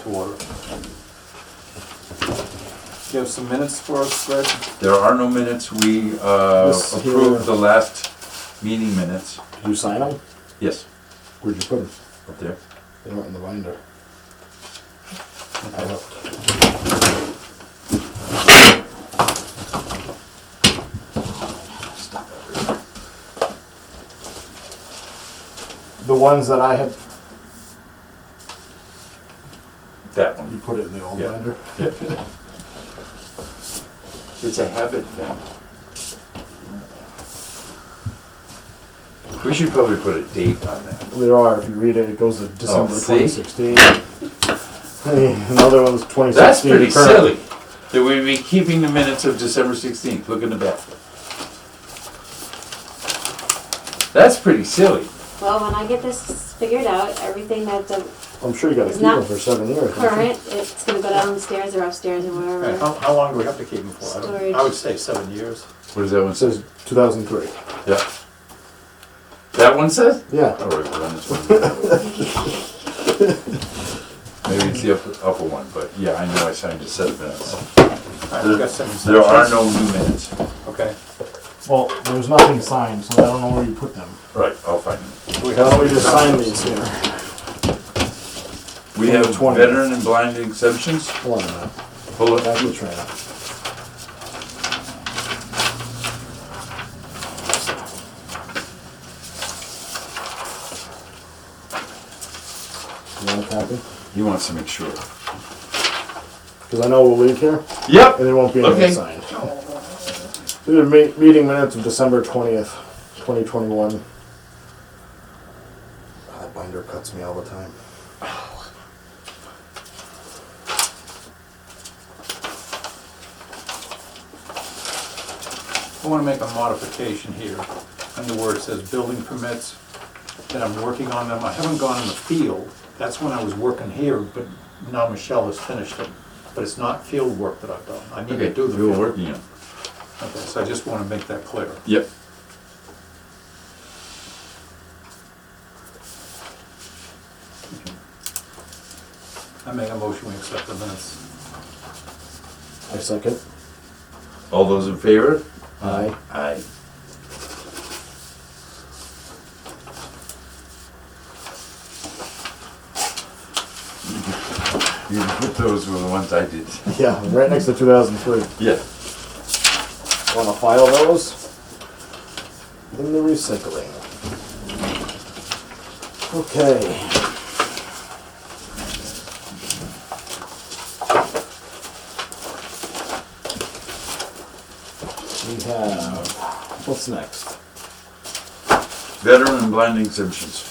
to order. You have some minutes for us, Greg? There are no minutes. We approved the last meeting minutes. Did you sign them? Yes, Where'd you put them? up there. They weren't in the binder. I looked. The ones that I had, That you one. put it in the old Yeah. binder? It's a habit thing. We should probably put a date on that. There are, if you read it, it goes to December see? 2016. Another one's 2016. That's pretty current. silly, that we'd be keeping the minutes of December 16th. Look in the back. That's pretty silly. Well, when I get this figured out, everything that's I'm sure you got to It's keep them not for 7 years. don't you? current, it's gonna go downstairs or upstairs or Right, wherever. how long do we have to keep them for? Storage. I would say 7 years. What does that one It say? says 2003. Yeah. That one says? Yeah. All right, well, then it's one. Maybe it's the upper one, but yeah, I know I signed a set of minutes. All right, we've got some There are exceptions. no new minutes. Okay. Well, there's nothing signed, so I don't know where you put them. Right, I'll find them. Why don't we just sign these here? We have 20. veteran and blind exemptions. Hold on a minute. Pull it. Back to the train. You want a copy? He wants to make sure. Because I know we'll leave here, Yep. and there won't be anything Okay. signed. These are meeting minutes of December 20th, 2021. That binder cuts me all the time. I want to make a modification here, under where it says building permits, that I'm working on them. I haven't gone in the field. That's when I was working here, but now Michelle has finished it. But it's not field work that I've done. I need Okay, to do the we were field. working on. Okay, so I just want to make that clear. Yep. I make a motion, we accept the minutes. I second. All those in favor? Aye. Aye. Those were the ones I did. Yeah, right next to 2003. Yeah. Want to file those in the recycling. Okay. We have, what's next? Veteran and blind exemptions.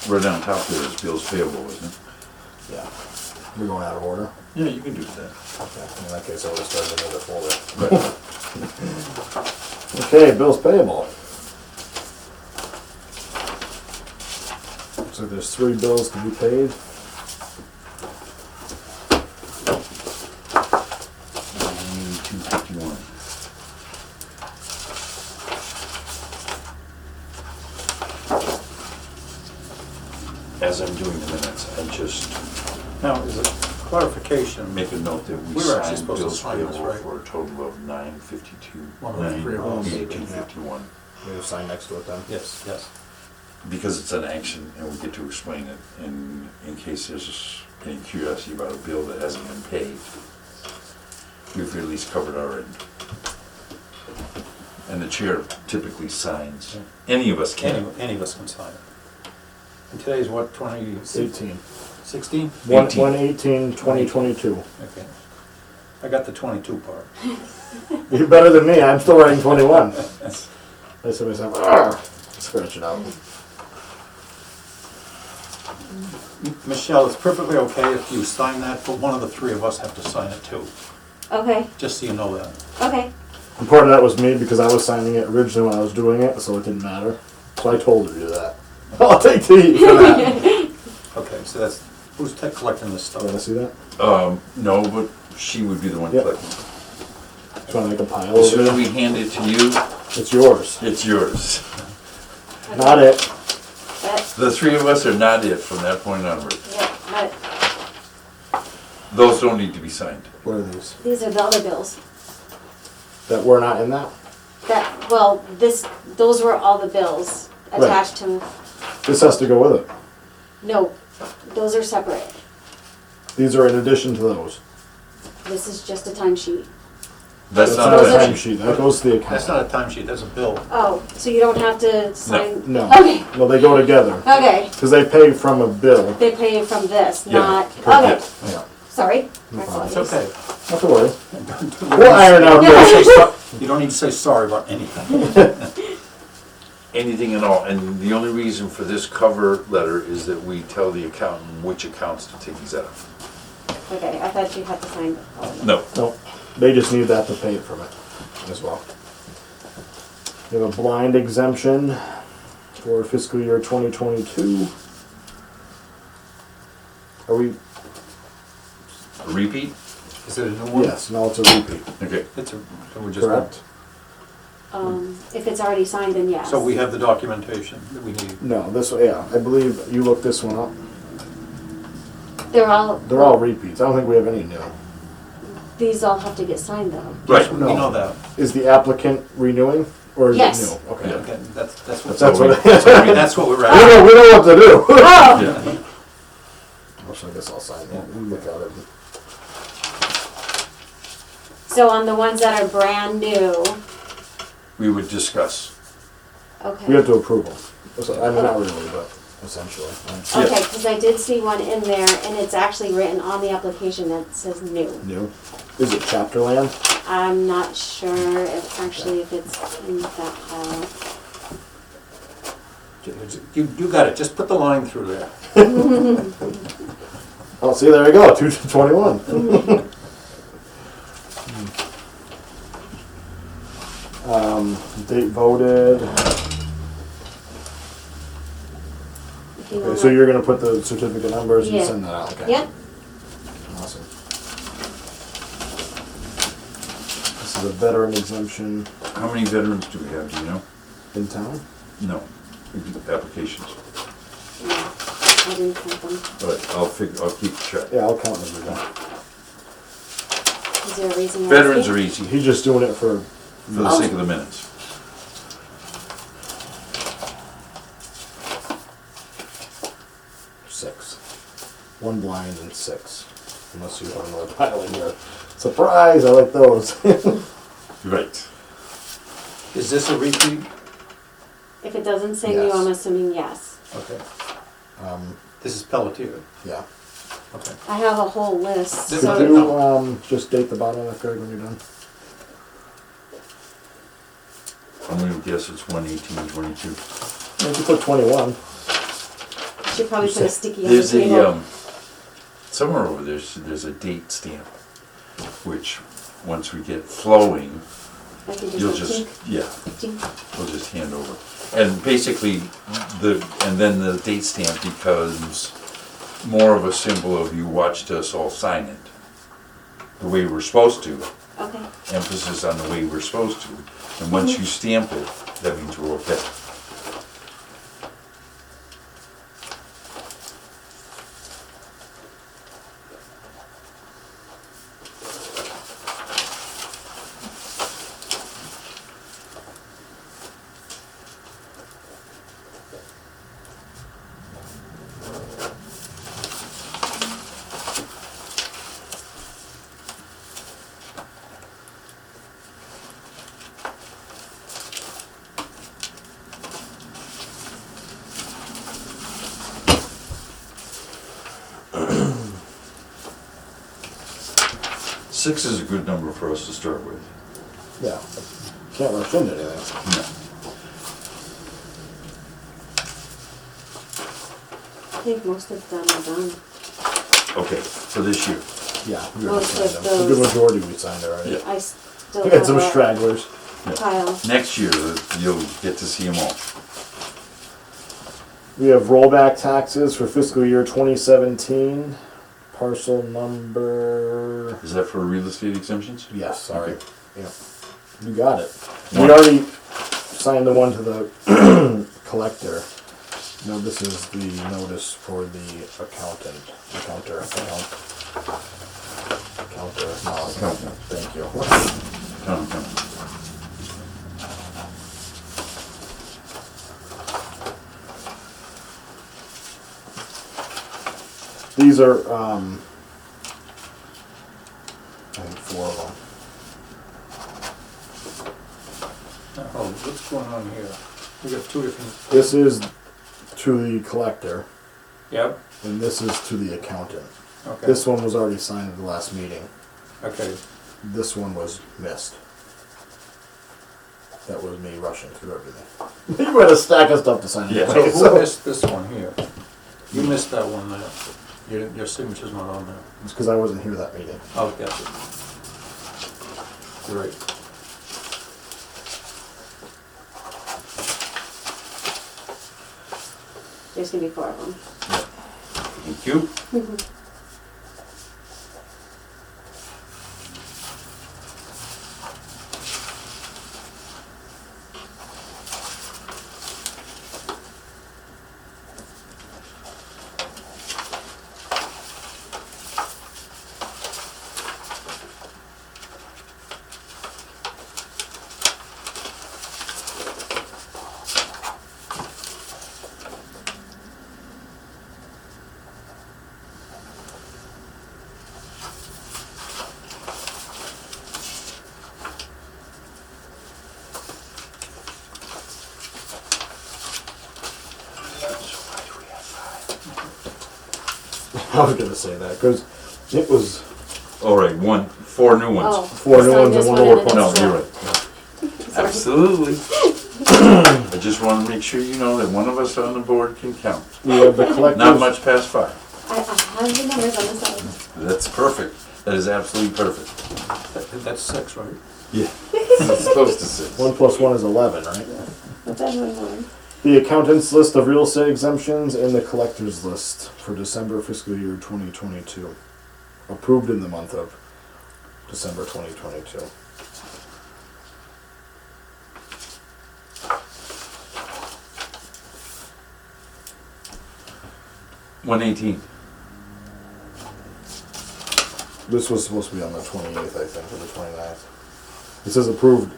Right on top there is bills payable, isn't it? Yeah. We're going out of order. Yeah, you can do that. Okay, in that case, I'll just start another folder. Right. Okay, bills payable. So there's 3 bills to be paid. $251. As I'm doing the minutes, I just Now, is it clarification? make a note that we We were actually signed supposed to bills sign this, payable right? for a total of $952, One of the 3 of us. $982.51. We have sign next to it then. Yes, yes. Because it's an action and we get to explain it, and in case there's any curiosity about a bill that hasn't been paid, we've at least covered our end. And the chair typically signs. Any of us can. Any of us can sign it. And today's what, 16? 18. 16? 1/18/2022. Okay. I got the 22 part. You're better than me. I'm still writing 21. I said to myself, "Argh," scratch it out. Michelle, it's perfectly okay if you sign that, but one of the 3 of us have to sign it too, Okay, just so you know that. okay. And part of that was me because I was signing it originally when I was doing it, so it didn't matter. So I told her to do that. I'll take the heat for that. Okay, so that's, who's collecting this Want to stuff? see that? No, but she would be the one Yep. collecting. Just want to make a pile As of soon as it. we hand it to you, It's yours. it's yours. Not it. That, The three of us are not it from that point onward. Yeah, but Those don't need to be signed. What are these? these are the other bills. That we're not in that? Those were all the bills Right. attached to, This has to go with it. no, those are separate. These are in addition to those. This is just a timesheet. That's That's not not a a Those are- timesheet, that goes to the That's account. not a timesheet, that's a bill. Oh, so you don't have to sign? No. Okay, No, they go together. okay. Because they pay from a bill. They pay from this, Yeah, not, correct. okay, Yeah. sorry. No My problem. It's apologies. okay. Not to worry. We'll We'll iron out this. You don't need to say sorry about anything. Anything at all. And the only reason for this cover letter is that we tell the accountant which accounts to take these out of. Okay, I thought you had to sign all of them. No. No, they just need that to pay it from it as well. We have a blind exemption for fiscal year 2022. Are we? A repeat? Is it a new one? Yes, no, it's a repeat, Okay. It's a, so we just. correct? If it's already signed, then yes. So we have the documentation that we need. No, this, yeah, I believe you looked this one up. They're all. They're all repeats. I don't think we have any new. These all have to get signed though. Right. We No. know that. Is the applicant renewing or is Yes. it new? Okay. Yeah. Again, that's what, That's what. that's what we're We at. know, we know what to do. Oh, Yeah. Well, so I guess I'll sign that. We look at it. so on the ones that are brand new, We would discuss. We okay. have to approve them. So, I mean, not really, but essentially. Right? Yeah. Okay, because I did see one in there, and it's actually written on the application that says new. New. Is it chapter land? I'm not sure if it's in that pile. You got it, just put the line through there. Oh, see, there we go. 221. Date voted. If you Okay, wanna- so you're gonna put the certificate numbers and Yeah. send that out. Okay. Yep, Awesome. This is a veteran exemption How many veterans do we have, do you know? in town. No. Applications. yeah, I didn't count them. But I'll keep track. Yeah, I'll count them. Again. Is there a reason you're Veterans asking? are easy, He's just doing it for. for the sake of the minutes. Six. One blind and six. Unless you have another pile in here. Surprise! I like those. Right. Is this a repeat? If it doesn't say Yes. new, I'm assuming yes. Okay. um, This is Pelletier. yeah. Okay. I have a whole list, This Could Okay. so you just date the bottom of that, Greg, when you're done? I'm gonna guess it's 1/18/22. You can put 21. you should probably put a sticky on the There's table. a, somewhere over there's a date stamp, which, once we get flowing, I can you'll just just, tink, yeah, tink. we'll just hand over. And basically, and then the date stamp becomes more of a symbol of you watched us all sign it, the way we're supposed to, Okay, emphasis on the way we're supposed to. And once you stamp it, that means we're okay. Six is a good number for us to start with. Yeah. Can't rush into anything. No. I think most of them are done. Okay, for this year. Yeah. We already Most signed of them. A good those- majority we signed already. Yeah. I still We had have some a stragglers. pile. Next year, you'll get to see them all. We have rollback taxes for fiscal year 2017. Parcel number. Is that for real estate exemptions? Yes, sorry. Okay. Yeah. You got it. One. We already signed the one to the collector. No, this is the notice for the counter, no, Accountant. thank you. Come. These are, I think 4 of them. Oh, what's going on here? We got two different, This is to the collector, yep, and this is to the accountant. okay. This one was already signed at the last meeting. Okay, This one was missed. That was me rushing through everything. You had a stack of stuff to sign. Yeah. anyway, so who missed this one here? You missed that one there. Your signature's not on there. It's because I wasn't here that meeting. Oh, gotcha. Great. There's gonna be 4 of them. Thank you. I was gonna say that because it was All right, 4 new ones. Oh. 4 new sign ones this and one 1 and old then one. No, you're right. Absolutely. I just want to make sure you know that one of us on the board can count. We have the collector's. Not much past 5. I have the numbers on the side. That's perfect. That is absolutely perfect. That's 6, right? Yeah. It's close to 6. 1 plus 1 is 11, right? What's that one? The accountant's list of real estate exemptions and the collector's list for December fiscal year 2022. Approved in the month of December 2022. $118. This was supposed to be on the 28th, I think, or the 29th. It says approved.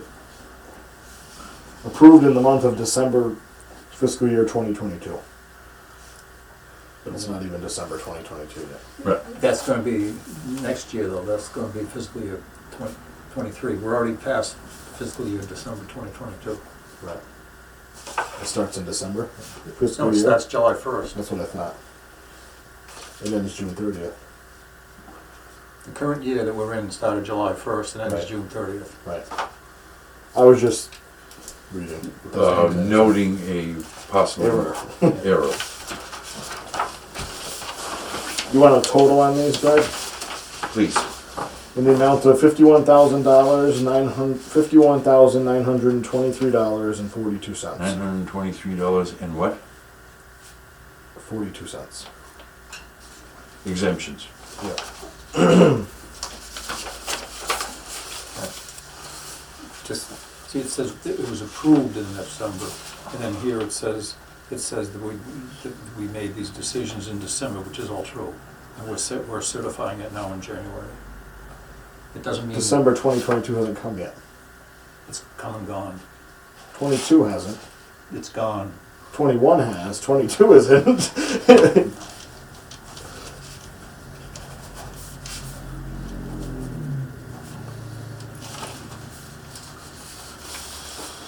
Approved in the month of December fiscal year 2022. But it's not even December 2022 yet. Right. That's gonna be next year though, that's gonna be fiscal year 2023. We're already past fiscal year December 2022. Right. It starts in December? No, Fiscal it year? starts July 1st. That's what I thought. And then it's June 30th. The current year that we're in started July 1st and ends Right. June 30th. Right. I was just reading. It doesn't- Noting a possible Error. error. You want a total on these, Greg? Please. In the amount of $51,000, $51,923.42. $923 and what? 42 cents. Exemptions. Yeah. Just, see, it says it was approved in December, and then here it says that we made these decisions in December, which is all true. And we're certifying it now in January. It doesn't mean December 2022 hasn't come yet. it's come and gone. 22 hasn't. It's gone. 21 has. 22 isn't.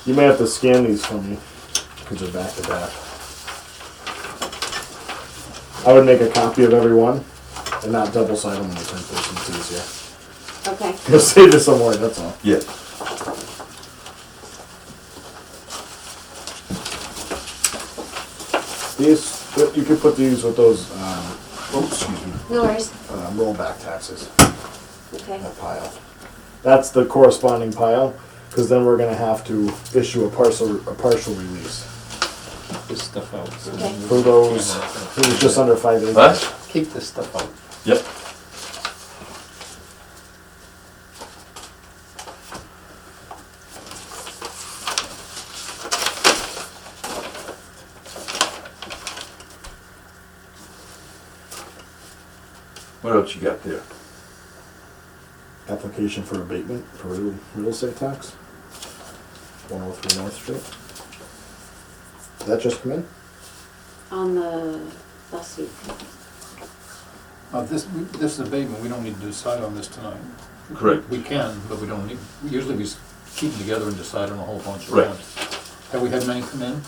You may have to scan these for me because they're back to back. I would make a copy of every one and not double side them when you print this. It's easier. Okay. You'll save it somewhere, that's all. Yeah. These, you could put these with those Excuse me. No worries. rollback taxes, Okay. that pile. That's the corresponding pile, because then we're gonna have to issue a partial release. This stuff out. Okay. For those, it was just under 5 acres. What? Keep this stuff out. Yep. What else you got there? Application for abatement for real estate tax. 103 North Street. Did that just come in? On the last week. This is abatement, we don't need to decide on this tonight. Correct. We can, but we don't need, usually we keep them together and decide on a whole bunch of Right. ones. Have we had many come in?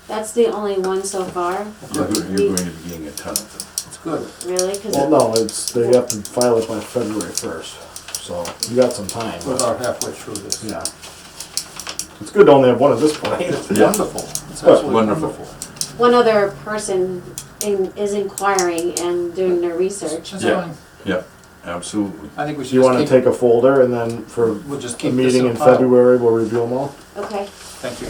That's the only one so far. You're going to be getting a ton of them. It's good. Really? 'Cause Well, no, they have to file it by February 1st, so you got some time. We're but- about halfway through this. Yeah. It's good to only have one at this point. It's Yeah. wonderful. It's absolutely Wonderful. wonderful. one other person is inquiring and doing their research. That's Yeah. fine. Yeah, absolutely. I think we should Do you want to just keep, take a folder and then for we'll just a keep this meeting in in a pile. February, we'll review them all? Okay. Thank you.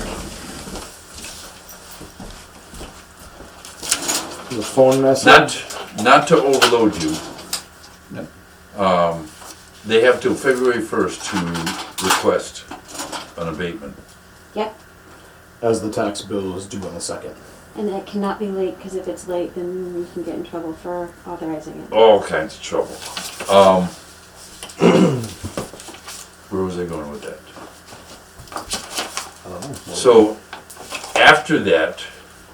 The phone message? Not to overload you, No. they have till February 1st to request an abatement. Yep. As the tax bill is due on the 2nd. And that cannot be late, because if it's late, then we can get in trouble for authorizing it. All kinds of trouble. Where was I going with that? I don't know. So, after that,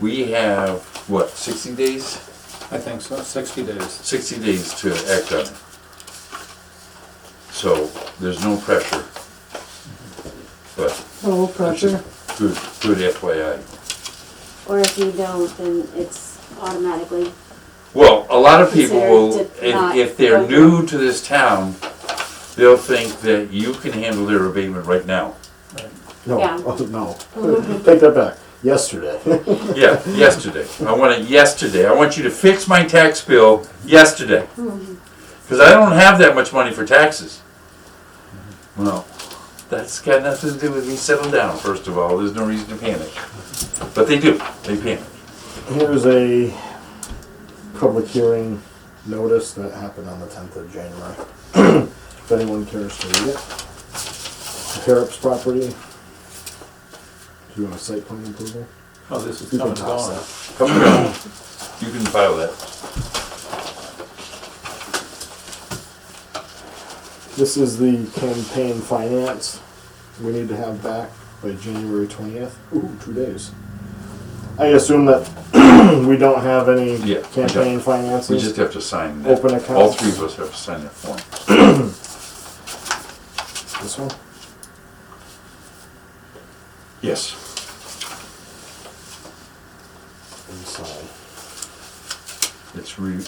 we have, what, 60 days? I think so, 60 days. 60 days to act on it. So, there's no pressure. But, No pressure. Good FYI. Or if you don't, then it's automatically, Well, a lot of people will, Considered to not if they're go new to this town, they'll think that you can handle their abatement right now. No, Yeah. oh, no. Take that back. Yesterday. Yeah, yesterday. I want it yesterday. I want you to fix my tax bill yesterday. Because I don't have that much money for taxes. Well, that's got nothing to do with me settling down, first of all. There's no reason to panic. But they do. They panic. Here's a public hearing notice that happened on the 10th of January. If anyone cares to read it. Harrop's property. Do you want a site plan approval? Oh, this is You coming can and toss going. that. Come around. You can file that. This is the campaign finance we need to have back by January 20th. Ooh, 2 days. I assume that we don't have any Yeah, campaign finances. We just have to sign that. Open accounts. All three of us have to sign that form. This one? Yes. And sign. It's really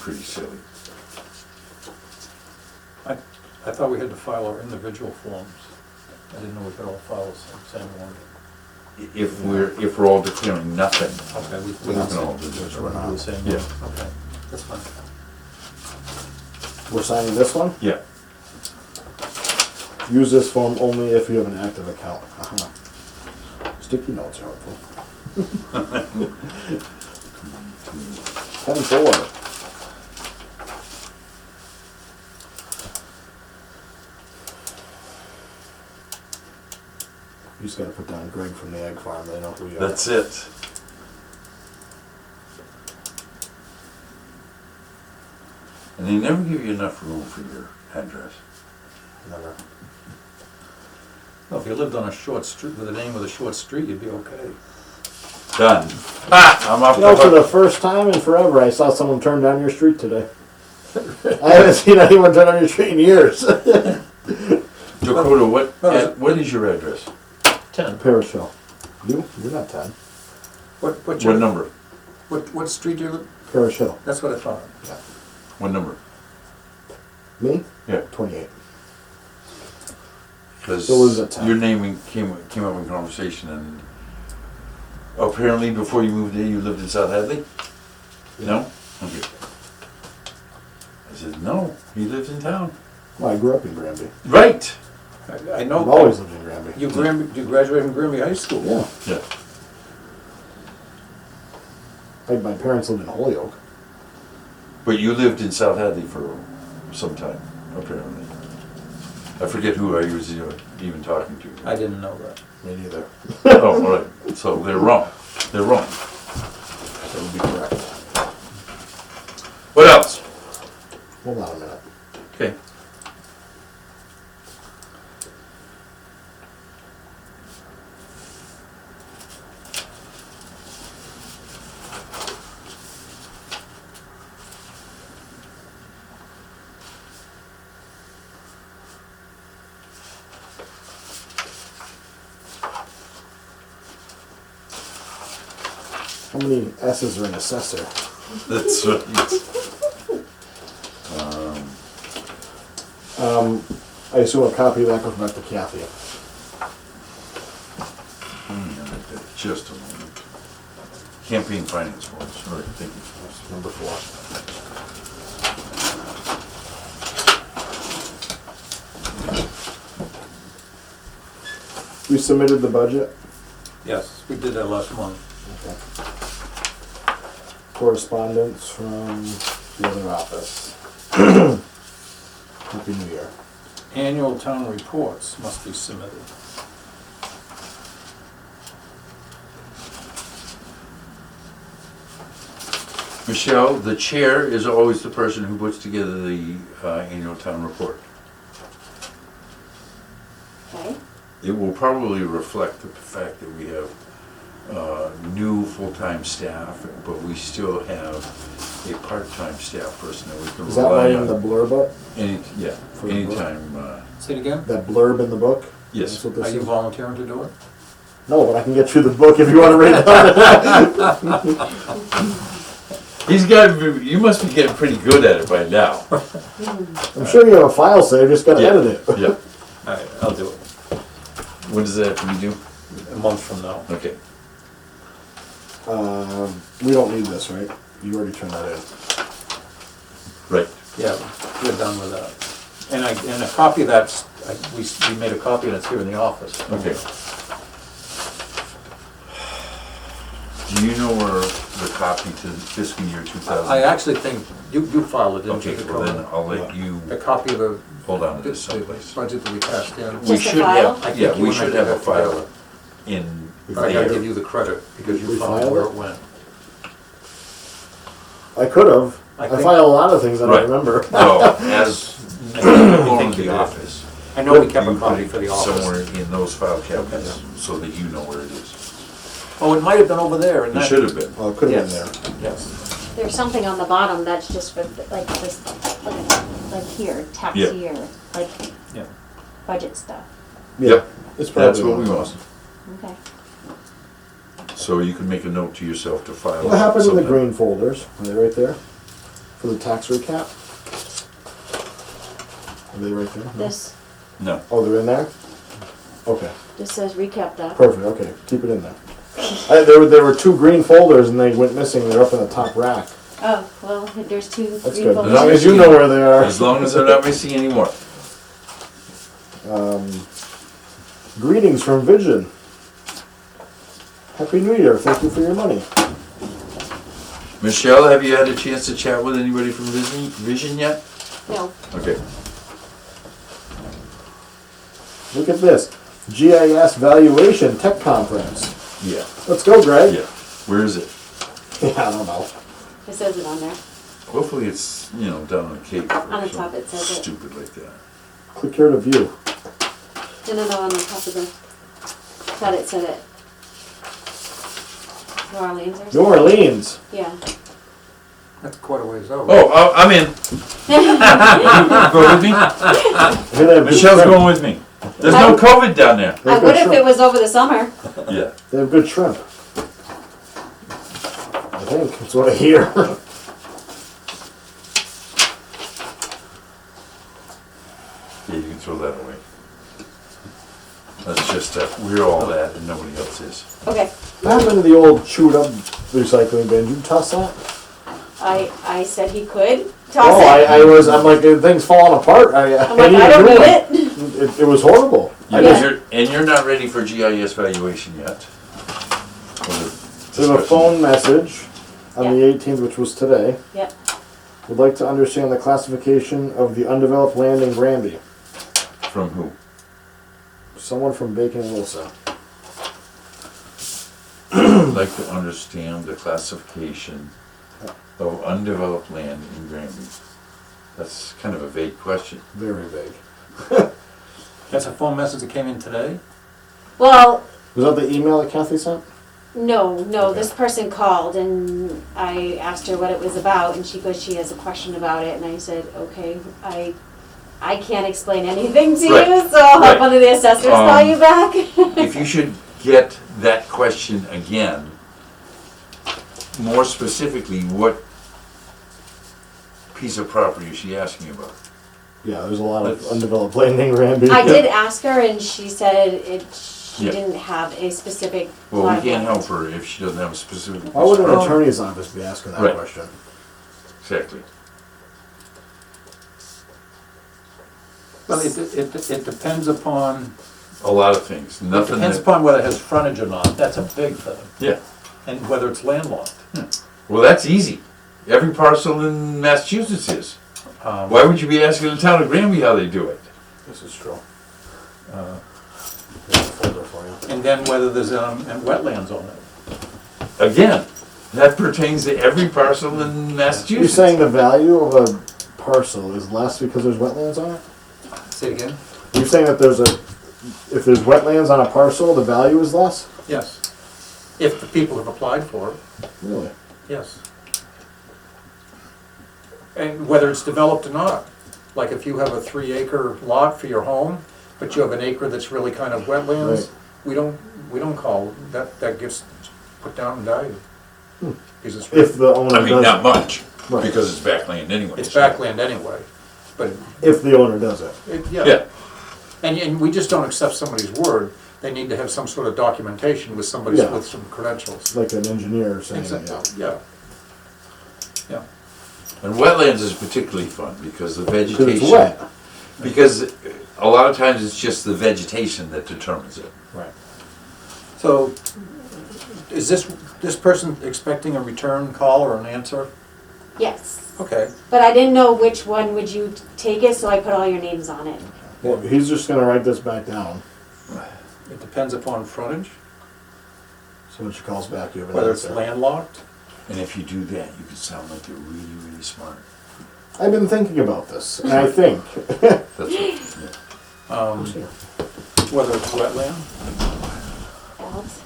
pretty silly. I thought we had to file our individual forms. I didn't know we could all file the same one. If we're all declaring nothing, Okay, we we can can all do do this. the same Yeah. one. Okay, that's fine. We're signing this one? Yeah. Use this form only if you have an active account. Sticky notes are helpful. 10-4. You just gotta put down Greg from the egg farm, they know who you are. That's it. And they never give you enough room for your address. Never. Well, if you lived on a short street, with the name of the short street, you'd be okay. Done. Ah, I'm off You know, the for the hook. first time in forever, I saw someone turn down your street today. I haven't seen anyone turn down your street in years. Dakota, what is your address? 10. Parish Hill. You're not 10. What What number? What street do you live? Parish Hill. That's what I thought. What number? Me? Yeah. 28. Because Still is at 10. your name came up in conversation, and apparently before you moved there, you lived in South Hadley? No? Okay. I said, no, he lives in town. Well, I grew up in Granby. Right. I know. I've always lived in Granby. You graduated from Granby High School? Yeah. Yeah. My parents lived in Holyoke. But you lived in South Hadley for some time, apparently. I forget who I was even talking to. I didn't know that. Me neither. Oh, all right. So they're wrong. That would be correct. What else? Hold on a minute. Okay. How many S's are in assessor? That's right. I assume a copy of that goes back to Kathy. Just a moment. Campaign finance forms, all right, thank you. That's number 4. We submitted the budget. Yes, we did that last month. Okay. Correspondence from the other office. Happy New Year. Annual town reports must be submitted. Michelle, the chair is always the person who puts together the annual town report. Okay, It will probably reflect the fact that we have new full-time staff, but we still have a part-time staff person that we can Is that rely line in the on. blurb up? Yeah, For the book? anytime, Say it again? That blurb in the book? yes. That's what Are this you is? volunteering to do it? No, but I can get you the book if you want to read it. He's got, you must be getting pretty good at it by now. I'm sure you have a file save, just gotta Yeah. edit it. Yeah. All right, I'll do it. When does that have to be due? A month from now. Okay. We don't need this, right? You already turned that in. Right. Yeah, we're done with that. And a copy of that, we made a copy and it's here in the office. Okay. Do you know where the copy to fiscal year 2000? I actually think, you filed it, didn't Okay, you? well then I'll let you A copy of the hold on to the this someplace. budget that we passed in. We Just a should file? have, I think yeah, you we and I should did have a that together. file in But I gotta give there. you the credit because We you found filed where it? it went. I could have. I I think- file a lot of things I Right. don't remember. Well, as I think you belong to did. the office. I know we kept a you put copy it for the somewhere office. in those file cabinets Okay. so that you know where it is. Oh, it might have been over there. and It that- should have been. Well, it could have Yes, been there. yes. there's something on the bottom that's just for, like, this, like here, tax Yeah. year, like Yeah. budget stuff. Yeah, Yep. it's probably That's what we one of want. those. Okay. So you can make a note to yourself to file. What happened to the something. green folders? Are they right there? For the tax recap? Are they right there? No? This, No. Oh, they're in there? Okay, this says recap that. perfect, okay, keep it in there. There were 2 green folders and they went missing, they're up in the top rack. Oh, well, there's 2 That's green good, folders. as long as you know where they are. As long as they're not missing anymore. Greetings from Vision. Happy New Year, thank you for your money. Michelle, have you had a chance to chat with anybody from Vision yet? No, Okay. Look at this, GIS Valuation Tech Conference. Yeah. Let's go, Greg. Yeah. Where is it? Yeah, I don't know. it says it on there. Hopefully it's, down on the Cape. or On the top it something says it. Stupid like that. Mm-hmm. Click here to view. No, on the top of the, thought it said it. New Orleans or something? New Orleans. Yeah. That's quite a ways out. Oh, I'm in. Go with me? Here they have good Michelle's shrimp. going with me. There's no COVID down there. I They've got would if it shrimp. was over the summer. Yeah. They have good shrimp. I think, that's what I hear. Yeah, you can throw that away. That's just, we're all that and nobody else is. Okay, What happened to the old chewed up recycling bin? Did you toss that? I said he could toss Oh, it. I'm like, the thing's falling apart. I'm like, I don't need it. It was horrible. You're not ready for GIS valuation yet. We have a phone message on the Yeah. 18th, which was today. Yep. Would like to understand the classification of the undeveloped land in Granby. From who? Someone from Bacon and Wilson. I'd like to understand the classification of undeveloped land in Granby. That's kind of a vague question. Very vague. That's a phone message that came in today? Well, Was that the email that Kathy sent? no, Okay. this person called and I asked her what it was about and she goes, she has a question about it and I said, okay, I can't explain anything to Right. you, so I'll have Right. one of the assessors call you back. If you should get that question again, more specifically, what piece of property is she asking about? Yeah, there's a lot of Let's- undeveloped land in Granby. I did ask her and she said she Yeah. didn't have a specific Well, lot we of can't land. help her if she doesn't have a specific piece Why would of an property. attorney's office be asking that Right. question? Exactly. Well, it depends upon, A lot of things, it nothing depends that, upon whether it has frontage or not, that's a big thing. yeah. And whether it's landlocked. Well, that's easy. Every parcel in Massachusetts is. Why would you be asking the town of Granby how they do it? This is true. Uh, Here's a folder for you. And then whether there's, and wetlands on it. Again, that pertains to every parcel in You're Massachusetts. saying the value of a parcel is less because there's wetlands on it? Say it again? You're saying that if there's wetlands on a parcel, the value is less? Yes. If the people have applied for it, Really? yes. And whether it's developed or not. Like if you have a 3-acre lot for your home, but you have an acre that's really kind of wetlands, Right. we don't call, that gets put down in value. Because it's, If the owner I mean, does not it. much, Right. because it's backland anyway. it's backland anyway, but, If the owner does it. yeah. Yeah, And we just don't accept somebody's word, they need to have some sort of documentation with somebody Yeah. with some credentials. Like an engineer saying, Exactly, yeah. yeah. Yeah. and wetlands is particularly fun because the Because vegetation. it's wet. Because a lot of times it's just the vegetation that determines it. Right. So, is this person expecting a return call or an answer? Yes, Okay. but I didn't know which one would you take it, so I put all your names on it. Well, he's just gonna write this back down. It depends upon frontage, So when she calls back, you have an whether it's answer. landlocked. And if you do that, you could sound like you're really, really smart. I've been thinking about this, and I think. That's what, yeah. Whether it's wetland. Alex?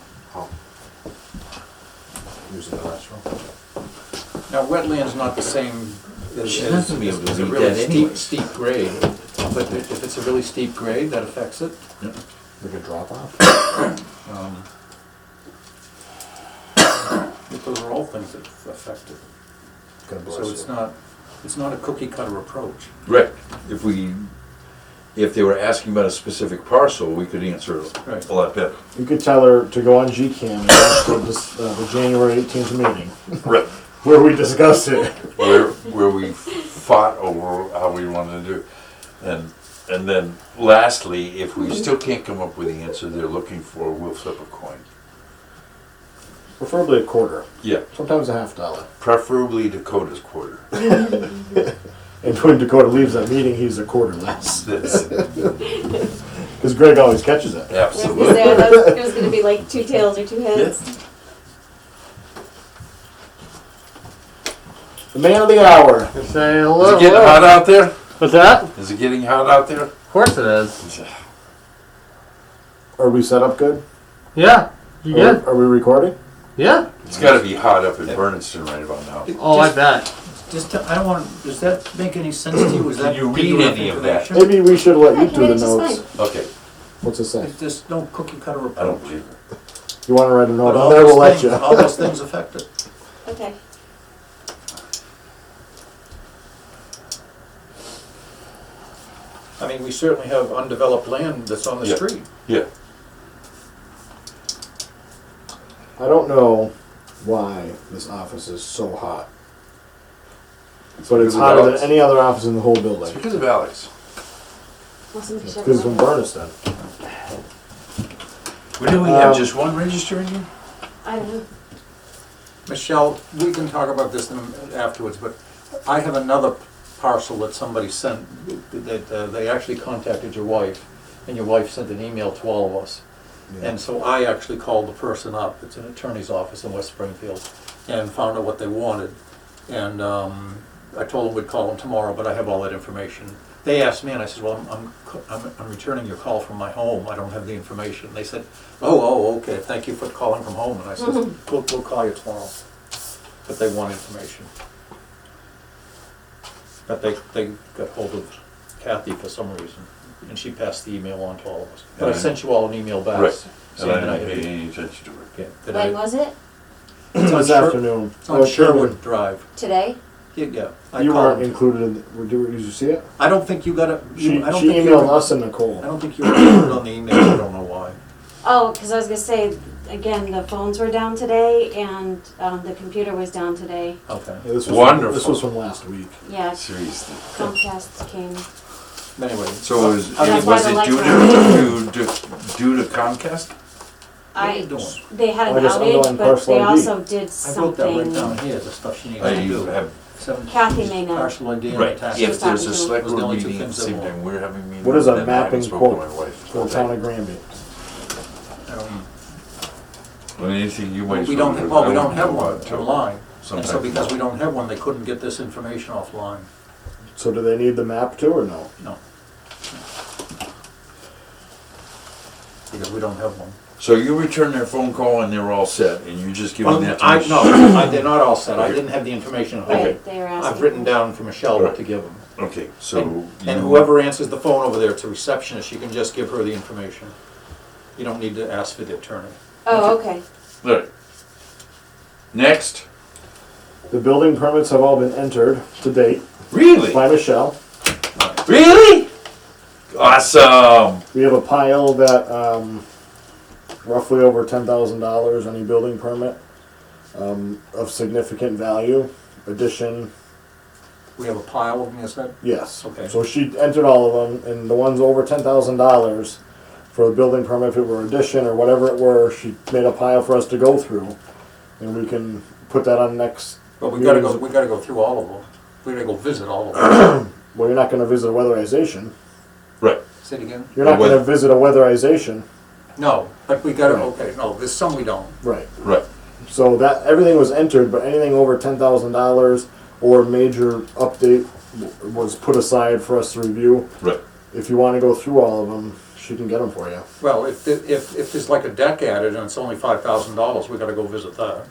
Using the restroom. Now, wetland's not the same as, She's not gonna be able to as a read really that anyway. steep grade. But if it's a really steep grade, that affects it. Like a drop off. But those are all things that affect it. God bless So you. it's not a cookie cutter approach. Right, if they were asking about a specific parcel, we could answer Right. a lot better. You could tell her to go on GCAM and watch the January 18th meeting Right. where we discussed it. Where we fought over how we wanted to do. And then lastly, if we still can't come up with the answer they're looking for, we'll flip a coin. Preferably a quarter. Yeah, Sometimes $50. preferably Dakota's quarter. And when Dakota leaves that meeting, he's a quarter less. That's Because Greg always catches it. I was gonna absolutely. say, I thought it was gonna be like 2 tails or 2 heads. The man of the hour. Say Is hello. it getting hot out there? What's that? Is it getting hot out there? Of course it is. Are we set up good? Yeah. You good? Are we recording? Yeah. It's gotta be hot up in Berniston right about now. Oh, I bet. Just, I don't want, does that make any sense to you? Is that? Can you give read enough any of that? information? Maybe we should let I you can do read the it just notes. fine. Okay, What's it say? It's just no cookie cutter I don't approach. believe it. You want to write a note But on there? We'll let things- you. all those things affect it. Okay. I mean, we certainly have undeveloped land that's on the Yeah. street. Yeah, I don't know why this office is so hot. But it's Because of hotter than Alex? any other office in the whole it's building. because of Alex. Well, somebody should Because have from read Berniston. Wouldn't we have Um, just one register in here? it. I don't know. Michelle, we can talk about this afterwards, but I have another parcel that somebody sent, that they actually contacted your wife, and your wife sent an email to all of us. And so I actually called the person up, it's an attorney's office in West Springfield, and found out what they wanted. And I told them we'd call them tomorrow, but I have all that information. They asked me, and I said, well, I'm returning your call from my home, I don't have the information. They said, oh, okay, thank you for calling from home, and I said, we'll call you tomorrow. But they want information. But they got hold of Kathy for some reason, and she passed the email on to all of us. But I sent you all an email back. Right. saying And that I I didn't had- pay any attention to it. yeah, that I- When was it? It's on This Sher- afternoon. it's on Sherwood Drive. Today? Yeah. I You called weren't them. included in, did you see it? I don't think you got it. She I don't think you emailed were- us and Nicole. I don't think you were included on the email, I don't know why. Oh, because I was gonna say, again, the phones were down today and the computer was down today. Okay. Yeah, this was Wonderful. This was from last week. Yeah, Seriously. Comcast came. But anyway. So was I'll it get- That's why the due to Comcast? What are you doing? They had I an just outage, underlined but parcel they ID. also did I wrote that right something. down here, the stuff she needs I to do. have, Kathy may know. Partial ID and right, tax. if there's a Was select the board only two meeting at the things that same were- time we're having a meeting. What is a then I haven't mapping spoken to quote my wife. for the town of Granby? Well, anything you might. We don't, well, we don't have one about too. online. And so Sometimes. because we don't have one, they couldn't get this information offline. So do they need the map too or no? No. Because we don't have one. So you return their phone call and they're all set, and you're just giving that to I, Mich- no, they're not all set. I Okay. didn't have the information. Right, they were asking. I've written down for Michelle what to give them. Okay, so. And you- whoever answers the phone over there, it's a receptionist, you can just give her the information. You don't need to ask for the attorney. Oh, okay. Right. Next. The building permits have all been entered to date Really? by Michelle. Really? Awesome. We have a pile that, roughly over $10,000, any building permit, of significant value, addition, We have a pile of them, you said? yes. Okay. So she entered all of them, and the ones over $10,000 for the building permit, if it were addition or whatever it were, she made a pile for us to go through, and we can put that on next. But we gotta go through all of them. We gotta go visit all of them. Well, you're not gonna visit a weatherization. Right. Say it again? You're not Well, gonna visit a weatherization. No, but we gotta, Right. okay, no, there's some we don't. Right. Right. So that, everything was entered, but anything over $10,000 or major update was put aside for us to review. Right. If you wanna go through all of them, she can get them for you. Well, if there's like a deck added and it's only $5,000, we gotta go visit that.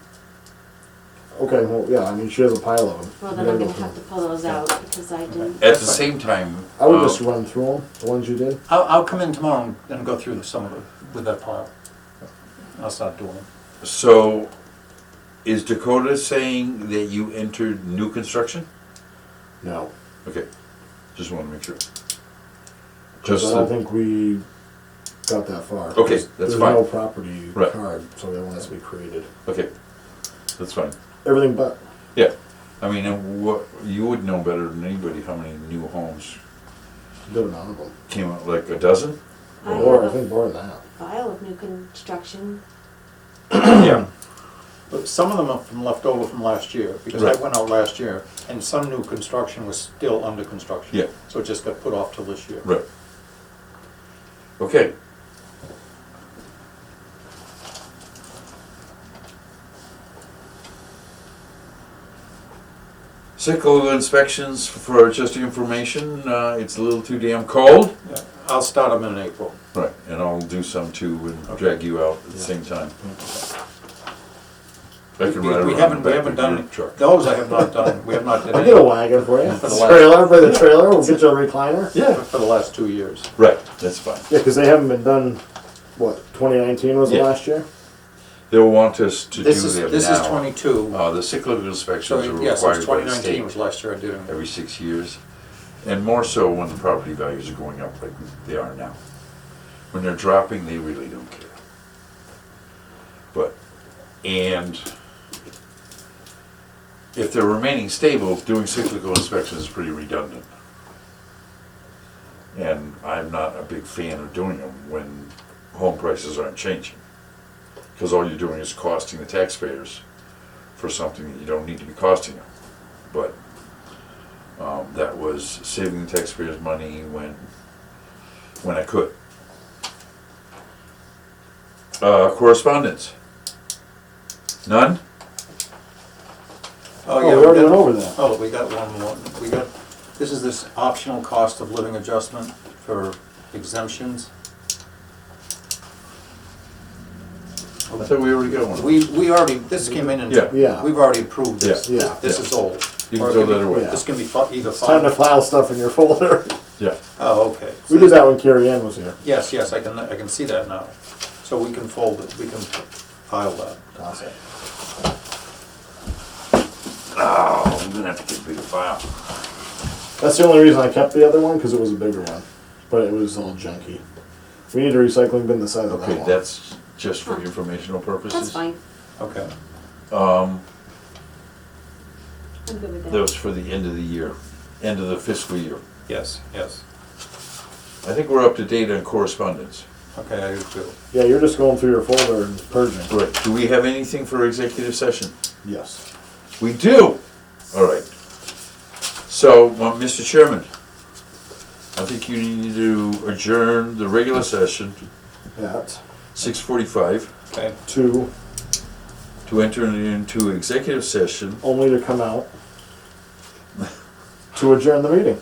Okay, well, yeah, I mean, she has a pile of them. Well, then I'm gonna have to pull those out because I didn't. At the same time. I would just run through them, the ones you did. I'll come in tomorrow and go through some of it with that pile. I'll start doing it. So, is Dakota saying that you entered new construction? No. Okay, just want to make sure. Because Just I don't the- think we got that far. Okay, that's There's fine. no property Right. card, so that one has to be created. Okay, that's fine. Everything but. Yeah, I mean, and what, you would know better than anybody how many new homes Did none of them. came out, like a dozen? I Or I have think more than that. a file of new construction. Yeah. But some of them are from left over from last year, because I Right. went out last year, and some new construction was still under construction. Yeah. So it just got put off till this year. Right. Okay. Cyclical inspections for just information, it's a little too damn cold. Yeah. I'll start them in April. Right, and I'll do some too and drag you out at the same time. I can ride We around haven't, the we back haven't of your done, truck. those I have not done, we have not done I'll get a any wagon for you. For the last- Trailer, for the trailer, we'll get you a recliner. for the last 2 years. Right, that's fine. Yeah, because they haven't been done, what, 2019 was the Yeah. last year? They'll want us to do This is, them this is now. 22. The cyclical So, inspections are yes, it's required by the 2019 state was last year I did them. every 6 years. And more so when the property values are going up like they are now. When they're dropping, they really don't care. But, and if they're remaining stable, doing cyclical inspections is pretty redundant. And I'm not a big fan of doing them when home prices aren't changing. Because all you're doing is costing the taxpayers for something that you don't need to be costing them. But that was saving the taxpayers money when I could. Correspondence? None? Oh, Oh, yeah, we already got- went over that. Oh, we got one more. This is this optional cost of living adjustment for exemptions. I thought we already got one. We already, this came in and. Yeah. Yeah. We've already approved this. Yeah. Yeah. This is old. You Or can it throw that away. Yeah. This can be either It's time to filed. file stuff in your folder. Yeah. Oh, okay. We did that when Carrie Ann was here. Yes, I can see that now. So we can fold it, we can file that. Awesome. Oh, I'm gonna have to get a bigger file. That's the only reason I kept the other one, because it was a bigger one. But it was all junky. We need a recycling bin the size of that Okay, one. that's just for informational purposes. That's fine. Okay. I'm good with That that. was for the end of the year, end of the fiscal year. Yes. I think we're up to date on correspondence. Okay, I do too. Yeah, you're just going through your folder and purging. Right. Do we have anything for executive session? Yes. We do. All right. So, Mr. Chairman, I think you need to adjourn the regular session, At 6:45, Okay, two, to enter into executive session. only to come out to adjourn the meeting.